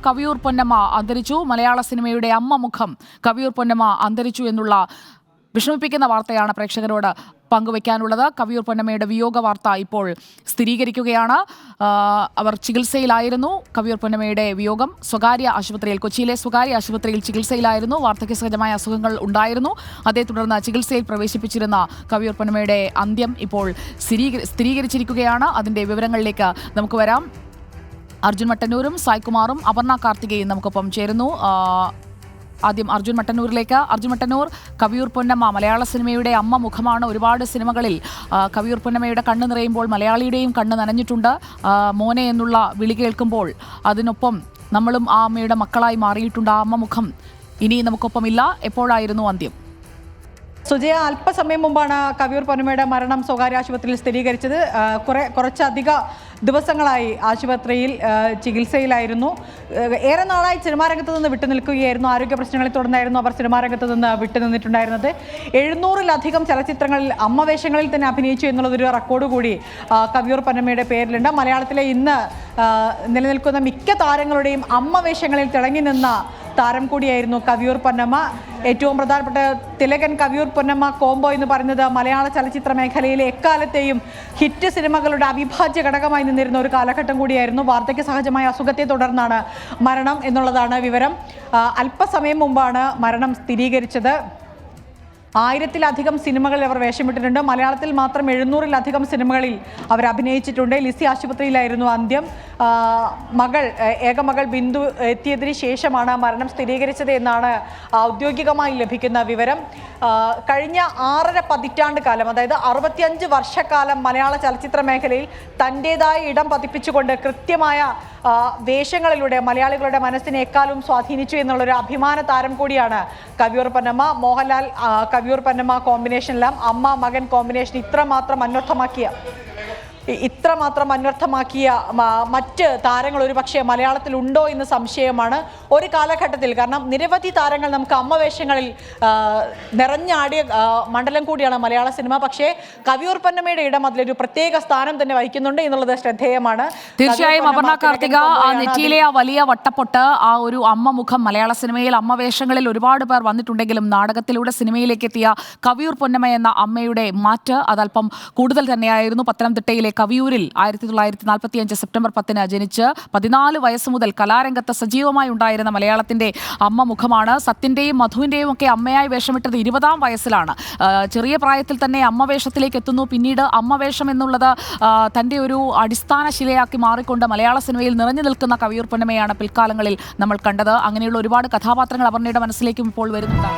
കവിയൂർ പൊന്നമ്മ അന്തരിച്ചു. മലയാള സിനിമയുടെ അമ്മ മുഖം കവിയൂർ പൊന്നമ്മ അന്തരിച്ചു എന്നുള്ള വിഷമിപ്പിക്കുന്ന വാർത്തയാണ് പ്രേക്ഷകരോട് പങ്കുവയ്ക്കാനുള്ളത്. കവിയൂർ പൊന്നമ്മയുടെ വിയോഗ വാർത്ത ഇപ്പോൾ സ്ഥിരീകരിക്കുകയാണ്. അവർ ചികിത്സയിലായിരുന്നു. കവിയൂർ പൊന്നമ്മയുടെ വിയോഗം സ്വകാര്യ ആശുപത്രിയിൽ, കൊച്ചിയിലെ സ്വകാര്യ ആശുപത്രിയിൽ ചികിത്സയിലായിരുന്നു. വാർദ്ധക്യസഹജമായ അസുഖങ്ങൾ ഉണ്ടായിരുന്നു. അതേ തുടർന്ന് ചികിത്സയിൽ പ്രവേശിപ്പിച്ചിരുന്ന കവിയൂർ പൊന്നമ്മയുടെ അന്ത്യം ഇപ്പോൾ സ്ഥിരീകരിച്ചിരിക്കുകയാണ്. അതിൻ്റെ വിവരങ്ങളിലേക്ക് നമുക്ക് വരാം. അർജുൻ മട്ടന്നൂരും സായ്കുമാറും അപർണ കാർത്തികയും നമുക്കൊപ്പം ചേരുന്നു. ആദ്യം അർജുൻ മട്ടന്നൂരിലേക്ക്. അർജുൻ മട്ടന്നൂർ, കവിയൂർ പൊന്നമ്മ മലയാള സിനിമയുടെ അമ്മ മുഖമാണ്. ഒരുപാട് സിനിമകളിൽ കവിയൂർ പൊന്നമ്മയുടെ കണ്ണ് നിറയുമ്പോൾ മലയാളിയുടെയും കണ്ണ് നനഞ്ഞിട്ടുണ്ട്. മോനെ എന്നുള്ള വിളി കേൾക്കുമ്പോൾ അതിനൊപ്പം നമ്മളും ആ അമ്മയുടെ മക്കളായി മാറിയിട്ടുണ്ട്. ആ അമ്മ മുഖം ഇനി നമുക്കൊപ്പമില്ല. എപ്പോഴായിരുന്നു അന്ത്യം? സുജയ, അല്പസമയം മുമ്പാണ് കവിയൂർ പൊന്നമ്മയുടെ മരണം സ്വകാര്യ ആശുപത്രിയിൽ സ്ഥിരീകരിച്ചത്. കുറച്ചധിക ദിവസങ്ങളായി ആശുപത്രിയിൽ ചികിത്സയിലായിരുന്നു. ഏറെ നാളായി സിനിമാ രംഗത്ത് നിന്ന് വിട്ടുനിൽക്കുകയായിരുന്നു. ആരോഗ്യ പ്രശ്നങ്ങളെ തുടർന്നായിരുന്നു അവർ സിനിമാ രംഗത്ത് നിന്ന് വിട്ടുനിന്നിട്ടുണ്ടായിരുന്നത്. 700-ലധികം ചലച്ചിത്രങ്ങളിൽ അമ്മവേഷങ്ങളിൽ തന്നെ അഭിനയിച്ചു എന്നുള്ളതൊരു റെക്കോർഡ് കൂടി കവിയൂർ പൊന്നമ്മയുടെ പേരിലുണ്ട്. മലയാളത്തിലെ ഇന്ന് നിലനിൽക്കുന്ന മിക്ക താരങ്ങളുടെയും അമ്മവേഷങ്ങളിൽ തിളങ്ങി നിന്ന താരം കൂടിയായിരുന്നു കവിയൂർ പൊന്നമ്മ. ഏറ്റവും പ്രധാനപ്പെട്ട തിലകൻ കവിയൂർ പൊന്നമ്മ കോംബോ എന്ന് പറയുന്നത് മലയാള ചലച്ചിത്ര മേഖലയിലെ എക്കാലത്തെയും ഹിറ്റ് സിനിമകളുടെ അവിഭാജ്യ ഘടകമായി നിന്നിരുന്ന ഒരു കാലഘട്ടം കൂടിയായിരുന്നു. വാർദ്ധക്യ സഹജമായ അസുഖത്തെ തുടർന്നാണ് മരണം എന്നുള്ളതാണ് വിവരം. അല്പസമയം മുമ്പാണ് മരണം സ്ഥിരീകരിച്ചത്. 1000-ലധികം സിനിമകളിൽ അവർ വേഷമിട്ടിട്ടുണ്ട്. മലയാളത്തിൽ മാത്രം 700-ലധികം സിനിമകളിൽ അവർ അഭിനയിച്ചിട്ടുണ്ട്. ലിസി ആശുപത്രിയിലായിരുന്നു അന്ത്യം. ഏകമകൾ ബിന്ദു എത്തിയതിന് ശേഷമാണ് മരണം സ്ഥിരീകരിച്ചത് എന്നാണ് ഔദ്യോഗികമായി ലഭിക്കുന്ന വിവരം. കഴിഞ്ഞ 6.5 പതിറ്റാണ്ട് കാലം, അതായത് 65 വർഷക്കാലം മലയാള ചലച്ചിത്ര മേഖലയിൽ തൻ്റേതായ ഇടം പതിപ്പിച്ചുകൊണ്ട് കൃത്യമായ വേഷങ്ങളിലൂടെ മലയാളികളുടെ മനസ്സിനെ എക്കാലവും സ്വാധീനിച്ചു എന്നുള്ളൊരു അഭിമാന താരം കൂടിയാണ് കവിയൂർ പൊന്നമ്മ. മോഹൻലാൽ കവിയൂർ പൊന്നമ്മ കോമ്പിനേഷനിലും അമ്മ മകൻ കോമ്പിനേഷൻ ഇത്രമാത്രം അന്വർത്ഥമാക്കിയ മറ്റ് താരങ്ങൾ ഒരുപക്ഷെ മലയാളത്തിൽ ഉണ്ടോ എന്ന് സംശയമാണ്. ഒരു കാലഘട്ടത്തിൽ, കാരണം നിരവധി താരങ്ങൾ നമുക്ക് അമ്മവേഷങ്ങളിൽ നിറഞ്ഞാടിയ മണ്ഡലം കൂടിയാണ് മലയാള സിനിമ. പക്ഷേ കവിയൂർ പൊന്നമ്മയുടെ ഇടം അതിലൊരു പ്രത്യേക സ്ഥാനം തന്നെ വഹിക്കുന്നുണ്ട് എന്നുള്ളത് ശ്രദ്ധേയമാണ്. തീർച്ചയായും അപർണ കാർത്തിക, ആ നെറ്റിയിലെ ആ വലിയ വട്ടപ്പൊട്ട്, ആ ഒരു അമ്മ മുഖം, മലയാള സിനിമയിൽ അമ്മവേഷങ്ങളിൽ ഒരുപാട് പേർ വന്നിട്ടുണ്ടെങ്കിലും നാടകത്തിലൂടെ സിനിമയിലേക്ക് എത്തിയ കവിയൂർ പൊന്നമ്മ എന്ന അമ്മയുടെ മാറ്റ് അതല്പം കൂടുതൽ തന്നെയായിരുന്നു. പത്തനംതിട്ടയിലെ കവിയൂരിൽ 1945 സെപ്റ്റംബർ 10 ജനിച്ച് 14 വയസ്സ് മുതൽ കലാരംഗത്ത് സജീവമായി ഉണ്ടായിരുന്ന മലയാളത്തിന്റെ അമ്മ മുഖമാണ്. സത്യന്റെയും മധുവിന്റെയും ഒക്കെ അമ്മയായി വേഷമിട്ടത് 20-ാം വയസ്സിലാണ്. ചെറിയ പ്രായത്തിൽ തന്നെ അമ്മവേഷത്തിലേക്ക് എത്തുന്നു. പിന്നീട് അമ്മവേഷം എന്നുള്ളത് തന്റെ ഒരു അടിസ്ഥാന ശിലയാക്കി മാറിക്കൊണ്ട് മലയാള സിനിമയിൽ നിറഞ്ഞു നിൽക്കുന്ന കവിയൂർ പൊന്നമ്മയാണ് പിൽക്കാലങ്ങളിൽ നമ്മൾ കണ്ടത്. അങ്ങനെയുള്ള ഒരുപാട് കഥാപാത്രങ്ങൾ അപർണയുടെ മനസ്സിലേക്കും ഇപ്പോൾ വരുന്നുണ്ട്.